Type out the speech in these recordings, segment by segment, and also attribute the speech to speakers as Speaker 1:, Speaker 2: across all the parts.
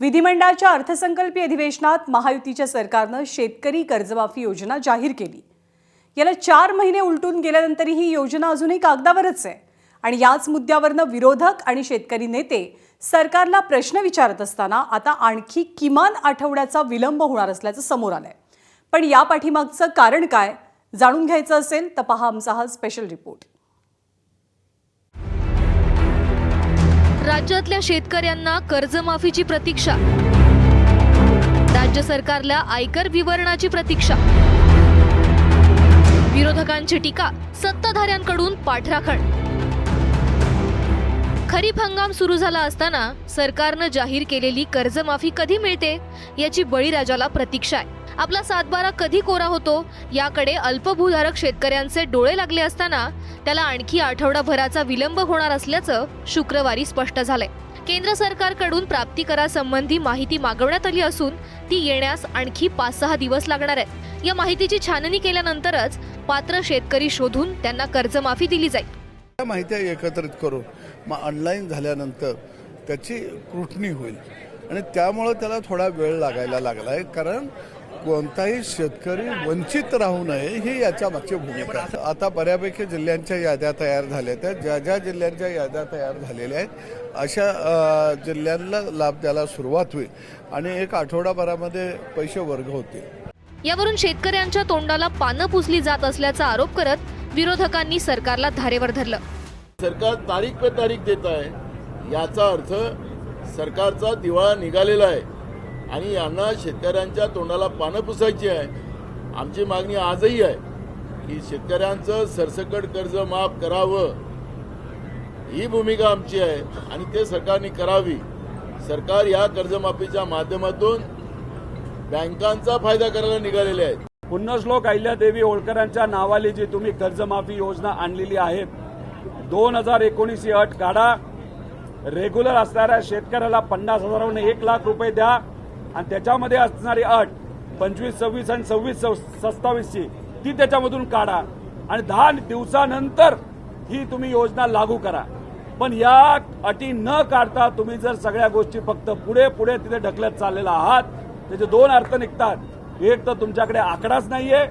Speaker 1: विधिमंडळाच्या अर्थसंकल्पीय अधिवेशनात महायुतीच्या सरकारनं शेतकरी कर्जमाफी योजना जाहीर केली। याला 4 महिने उलटून गेल्यानंतरही ही योजना अजूनही कागदावरच आहे आणि याच मुद्द्यावरनं विरोधक आणि शेतकरी नेते सरकारला प्रश्न विचारत असताना आता आणखी किमान आठवड्याचा विलंब होणार असल्याचं समोर आलंय। पण या पाठीमागचं कारण काय जाणून घ्यायचं असेल तर पहा आमचा हा स्पेशल रिपोर्ट।
Speaker 2: राज्यातल्या शेतकऱ्यांना कर्जमाफीची प्रतीक्षा, राज्य सरकारला आयकर विवरणाची प्रतीक्षा, विरोधकांची टीका, सत्ताधाऱ्यांकडून पाठराखण। खरीप हंगाम सुरू झाला असताना सरकारनं जाहीर केलेली कर्जमाफी कधी मिळते याची बळीराजाला प्रतीक्षा आहे। आपला सातबारा कधी कोरा होतो याकडे अल्पभूधारक शेतकऱ्यांचे डोळे लागले असताना त्याला आणखी आठवडाभराचा विलंब होणार असल्याचं शुक्रवारी स्पष्ट झालंय। केंद्र सरकारकडून प्राप्तिकरासंबंधी माहिती मागवण्यात आली असून ती येण्यास आणखी 5-6 दिवस लागणार आहेत। या माहितीची छाननी केल्यानंतरच पात्र शेतकरी शोधून त्यांना कर्जमाफी दिली जाईल।
Speaker 3: माहिती एकत्रित करून मग ऑनलाईन झाल्यानंतर त्याची कृटणी होईल आणि त्यामुळे त्याला थोडा वेळ लागायला लागला आहे, कारण कोणताही शेतकरी वंचित राहू नये ही याच्या मागची भूमिका आहे। आता बऱ्यापैकी जिल्ह्यांच्या याद्या तयार झाल्या आहेत। ज्या जिल्ह्यांच्या याद्या तयार झालेल्या आहेत अशा जिल्ह्यांना लाभ द्यायला सुरुवात होईल आणि 1 आठवडाभरामध्ये पैसे वर्ग होतील।
Speaker 2: यावरून शेतकऱ्यांच्या तोंडाला पानं पुसली जात असल्याचा आरोप करत विरोधकांनी सरकारला धारेवर धरलं।
Speaker 4: सरकार तारीख पे तारीख देत आहे, याचा अर्थ सरकारचा दिवाळा निघालेला आहे आणि यांना शेतकऱ्यांच्या तोंडाला पानं पुसायची आहे। आमची मागणी आजही आहे की शेतकऱ्यांचं सरसकट कर्ज माफ करावं, ही भूमिका आमची आहे आणि ते सरकारने करावी। सरकार या कर्जमाफीच्या माध्यमातून बँकांचा फायदा करायला निघालेले आहेत।
Speaker 5: पुण्यश्लोक अहिल्यादेवी होळकरांच्या नावाली जी तुम्ही कर्जमाफी योजना आणलेली आहे, 2019 ही अट काढा। रेग्युलर असणाऱ्या शेतकऱ्याला 50,000वरून 1 लाख रुपये द्या आणि त्याच्यामध्ये असणारी अट 25, 26 आणि 26-27ची ती त्याच्यामधून काढा आणि 10 दिवसानंतर ही तुम्ही योजना लागू करा। पण या अटी न काढता तुम्ही जर सगळ्या गोष्टी फक्त पुढे तिथे ढकलत चाललेला आहात, त्याचे 2 अर्थ निघतात। एक तर तुमच्याकडे आकडाच नाहीये,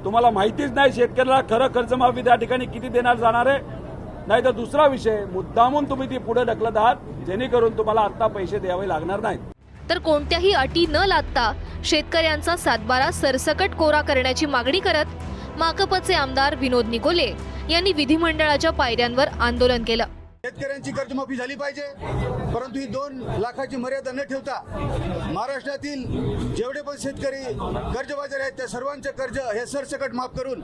Speaker 5: तुम्हाला माहितीच नाही शेतकऱ्याला खरं कर्जमाफी त्या ठिकाणी किती देणार जाणार आहे, नाही तर दुसरा विषय मुद्दामून तुम्ही ती पुढे ढकलत आहात जेणेकरून तुम्हाला आता पैसे द्यावे लागणार नाहीत।
Speaker 2: तर कोणत्याही अटी न लादता शेतकऱ्यांचा सातबारा सरसकट कोरा करण्याची मागणी करत माकपचे आमदार विनोद निकोले यांनी विधिमंडळाच्या पायऱ्यांवर आंदोलन केलं।
Speaker 6: शेतकऱ्यांची कर्जमाफी झाली पाहिजे, परंतु ही 2 लाखाची मर्यादा न ठेवता महाराष्ट्रातील जेवढे पण शेतकरी कर्जबाजारी आहेत त्या सर्वांचे कर्ज हे सरसकट माफ करून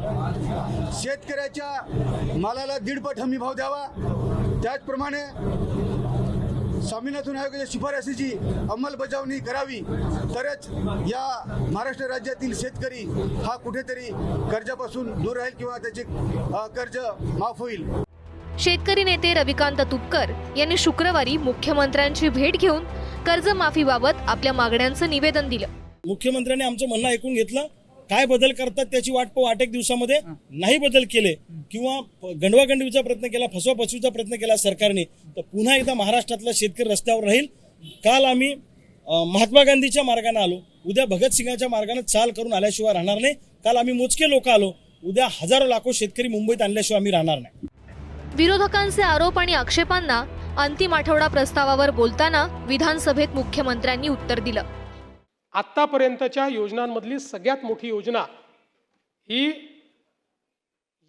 Speaker 6: शेतकऱ्याच्या मालाला 1.5 हमी भाव द्यावा। त्याचप्रमाणे स्वामीनाथन आयोगाच्या शिफारसीची अंमलबजावणी करावी, तरच या महाराष्ट्र राज्यातील शेतकरी हा कुठेतरी कर्जापासून दूर राहील किंवा त्याचे कर्ज माफ होईल।
Speaker 2: शेतकरी नेते रविकांत तुपकर यांनी शुक्रवारी मुख्यमंत्र्यांची भेट घेऊन कर्जमाफीबाबत आपल्या मागण्यांचं निवेदन दिलं।
Speaker 7: मुख्यमंत्र्यांनी आमचं म्हणणं ऐकून घेतलं, काय बदल करतात त्याची वाट पाहू। 8 दिवसामध्ये नाही बदल केले किंवा गंडवागंडवीचा प्रयत्न केला, फसवाफसवीचा प्रयत्न केला सरकारने, तर पुन्हा एकदा महाराष्ट्रातला शेतकरी रस्त्यावर राहील। काल आम्ही महात्मा गांधीच्या मार्गाने आलो, उद्या भगतसिंगाच्या मार्गाने चाल करून आल्याशिवाय राहणार नाही। काल आम्ही मोजके लोक आलो, उद्या हजारो लाखो शेतकरी मुंबईत आणल्याशिवाय आम्ही राहणार नाही।
Speaker 2: विरोधकांचे आरोप आणि आक्षेपांना अंतिम आठवडा प्रस्तावावर बोलताना विधानसभेत मुख्यमंत्र्यांनी उत्तर दिलं।
Speaker 8: आतापर्यंतच्या योजनांमधली सगळ्यात मोठी योजना ही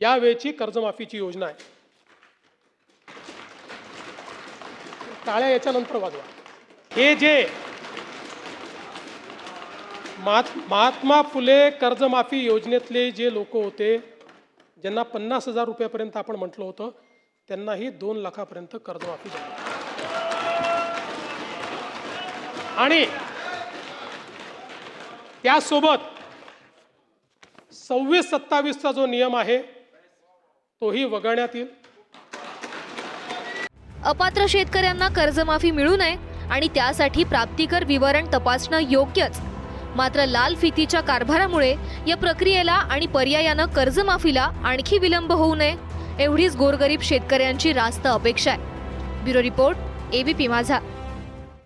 Speaker 8: यावेळची कर्जमाफीची योजना आहे। टाळ्या याच्यानंतर वाजवा। हे जे महात्मा फुले कर्जमाफी योजनेतले जे लोक होते ज्यांना 50,000 रुपयापर्यंत आपण म्हटलं होतं, त्यांनाही 2 लाखापर्यंत कर्जमाफी झाली आणि त्यासोबत 26-27चा जो नियम आहे तोही वगळण्यात येईल।
Speaker 2: अपात्र शेतकऱ्यांना कर्जमाफी मिळू नये आणि त्यासाठी प्राप्तिकर विवरण तपासणं योग्यच, मात्र लाल फितीच्या कारभारामुळे या प्रक्रियेला आणि पर्यायानं कर्जमाफीला आणखी विलंब होऊ नये एवढीच गोरगरीब शेतकऱ्यांची रास्त अपेक्षा आहे। ब्युरो रिपोर्ट, ABP माझा।